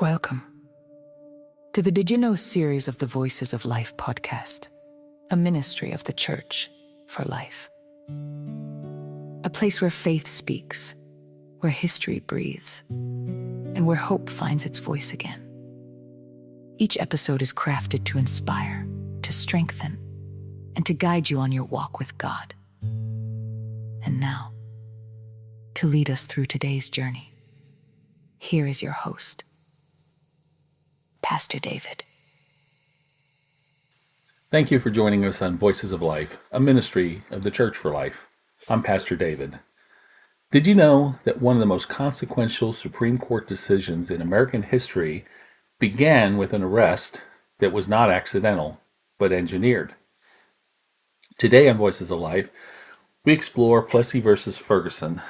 Welcome to the Did You Know series of the Voices of Life podcast, a ministry of the Church for Life. A place where faith speaks, where history breathes, and where hope finds its voice again. Each episode is crafted to inspire, to strengthen, and to guide you on your walk with God. And now, to lead us through today's journey, here is your host, Pastor David. Thank you for joining us on Voices of Life, a ministry of the Church for Life. I'm Pastor David. Did you know that one of the most consequential Supreme Court decisions in American history began with an arrest that was not accidental, but engineered? Today on Voices of Life, we explore Plessy versus Ferguson,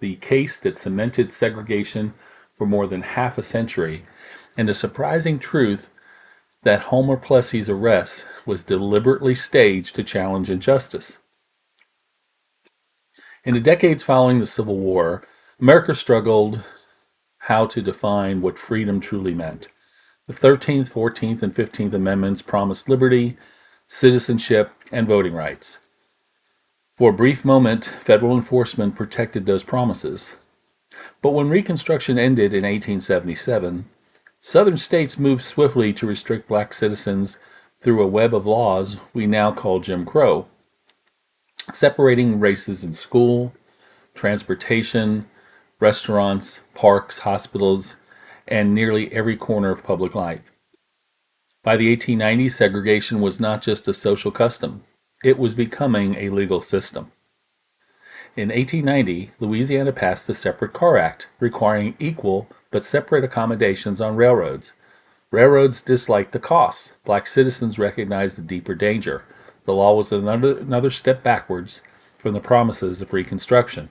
the case that cemented segregation for more than half a century, and the surprising truth that Homer Plessy's arrest was deliberately staged to challenge injustice. In the decades following the Civil War, America struggled how to define what freedom truly meant. The 13th, 14th, and 15th Amendments promised liberty, citizenship, and voting rights. For a brief moment, federal enforcement protected those promises. But when Reconstruction ended in 1877, Southern states moved swiftly to restrict black citizens through a web of laws we now call Jim Crow, separating races in school, transportation, restaurants, parks, hospitals, and nearly every corner of public life. By the 1890s, segregation was not just a social custom, it was becoming a legal system. In 1890, Louisiana passed the Separate Car Act, requiring equal but separate accommodations on railroads. Railroads disliked the costs. Black citizens recognized the deeper danger. The law was another step backwards from the promises of Reconstruction.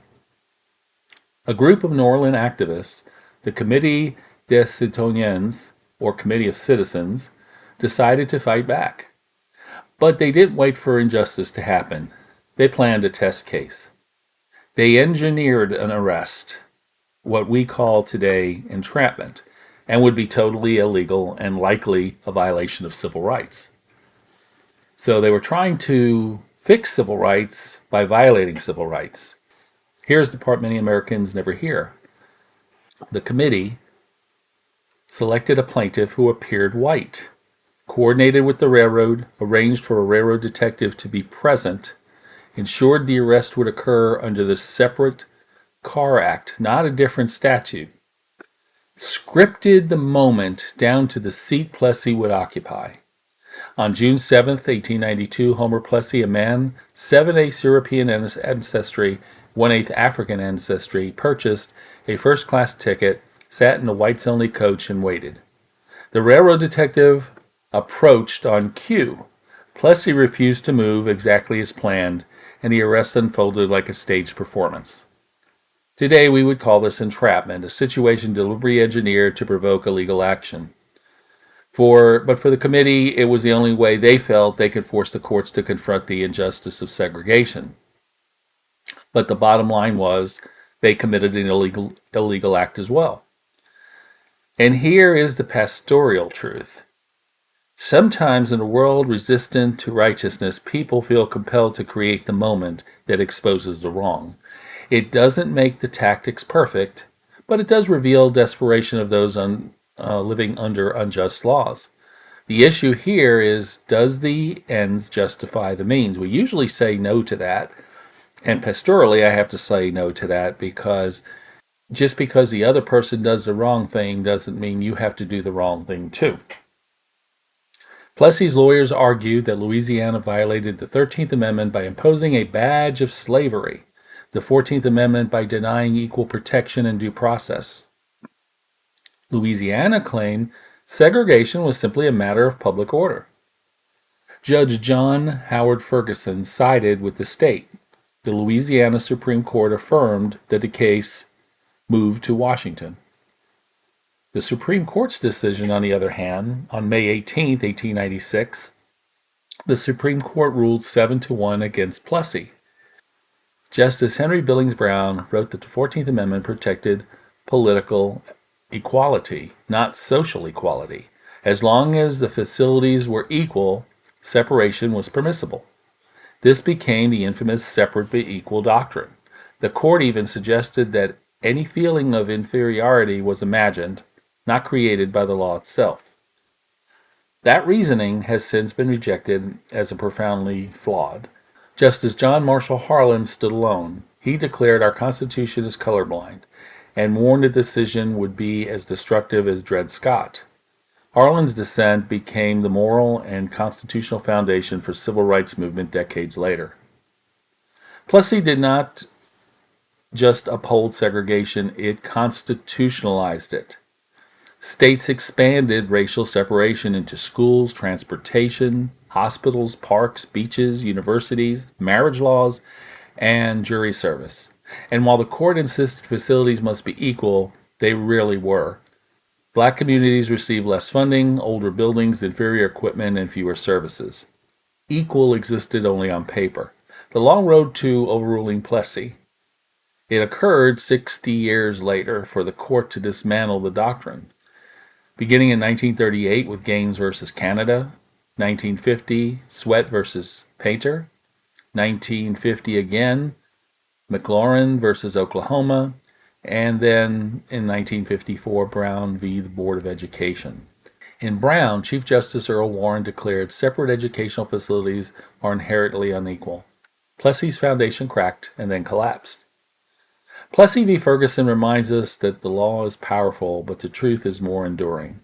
A group of New Orleans activists, the Comité des Citoyens, or Committee of Citizens, decided to fight back. But they didn't wait for injustice to happen. They planned a test case. They engineered an arrest, what we call today entrapment, and would be totally illegal and likely a violation of civil rights. So they were trying to fix civil rights by violating civil rights. Here's the part many Americans never hear. The committee selected a plaintiff who appeared white, coordinated with the railroad, arranged for a railroad detective to be present, ensured the arrest would occur under the Separate Car Act, not a different statute, scripted the moment down to the seat Plessy would occupy. On June 7, 1892, Homer Plessy, a man 7/8 European ancestry, 1/8 African ancestry, purchased a first-class ticket, sat in a whites-only coach, and waited. The railroad detective approached on cue. Plessy refused to move exactly as planned, and the arrest unfolded like a staged performance. Today we would call this entrapment, a situation deliberately engineered to provoke illegal action. But for the committee, it was the only way they felt they could force the courts to confront the injustice of segregation. But the bottom line was they committed an illegal act as well. And here is the pastoral truth. Sometimes in a world resistant to righteousness, people feel compelled to create the moment that exposes the wrong. It doesn't make the tactics perfect, but it does reveal desperation of those living under unjust laws. The issue here is, does the ends justify the means? We usually say no to that, and pastorally I have to say no to that, because just because the other person does the wrong thing doesn't mean you have to do the wrong thing too. Plessy's lawyers argued that Louisiana violated the 13th Amendment by imposing a badge of slavery, the 14th Amendment by denying equal protection and due process. Louisiana claimed segregation was simply a matter of public order. Judge John Howard Ferguson sided with the state. The Louisiana Supreme Court affirmed that the case moved to Washington. The Supreme Court's decision, on the other hand, on May 18, 1896, the Supreme Court ruled 7-1 against Plessy. Justice Henry Billings Brown wrote that the 14th Amendment protected political equality, not social equality. As long as the facilities were equal, separation was permissible. This became the infamous separate but equal doctrine. The court even suggested that any feeling of inferiority was imagined, not created by the law itself. That reasoning has since been rejected as profoundly flawed. Justice John Marshall Harlan stood alone. He declared our Constitution is colorblind and warned the decision would be as destructive as Dred Scott. Harlan's dissent became the moral and constitutional foundation for civil rights movement decades later. Plessy did not just uphold segregation, it constitutionalized it. States expanded racial separation into schools, transportation, hospitals, parks, beaches, universities, marriage laws, and jury service. And while the court insisted facilities must be equal, they rarely were. Black communities received less funding, older buildings, inferior equipment, and fewer services. Equal existed only on paper. The long road to overruling Plessy. It occurred 60 years later for the court to dismantle the doctrine. Beginning in 1938 with Gaines versus Canada, 1950 Sweat versus Painter, 1950 again McLaurin versus Oklahoma, and then in 1954 Brown v. the Board of Education. In Brown, Chief Justice Earl Warren declared separate educational facilities are inherently unequal. Plessy's foundation cracked and then collapsed. Plessy v. Ferguson reminds us that the law is powerful, but the truth is more enduring.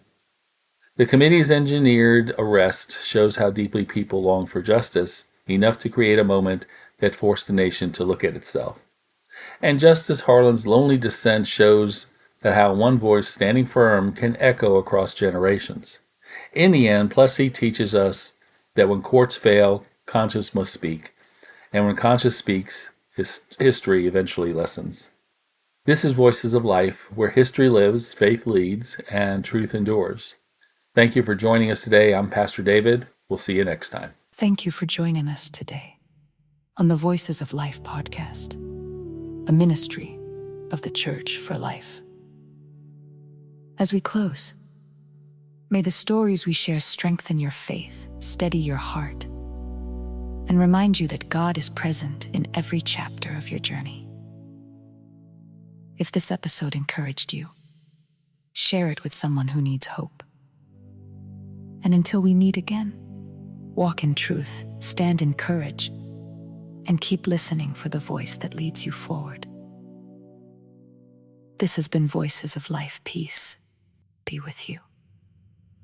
The committee's engineered arrest shows how deeply people long for justice, enough to create a moment that forced the nation to look at itself. And Justice Harlan's lonely dissent shows that how one voice standing firm can echo across generations. In the end, Plessy teaches us that when courts fail, conscience must speak, and when conscience speaks, history eventually lessens. This is Voices of Life, where history lives, faith leads, and truth endures. Thank you for joining us today. I'm Pastor David. We'll see you next time. Thank you for joining us today on the Voices of Life podcast, a ministry of the Church for Life. As we close, may the stories we share strengthen your faith, steady your heart, and remind you that God is present in every chapter of your journey. If this episode encouraged you, share it with someone who needs hope. And until we meet again, walk in truth, stand in courage, and keep listening for the voice that leads you forward. This has been Voices of Life. Peace be with you.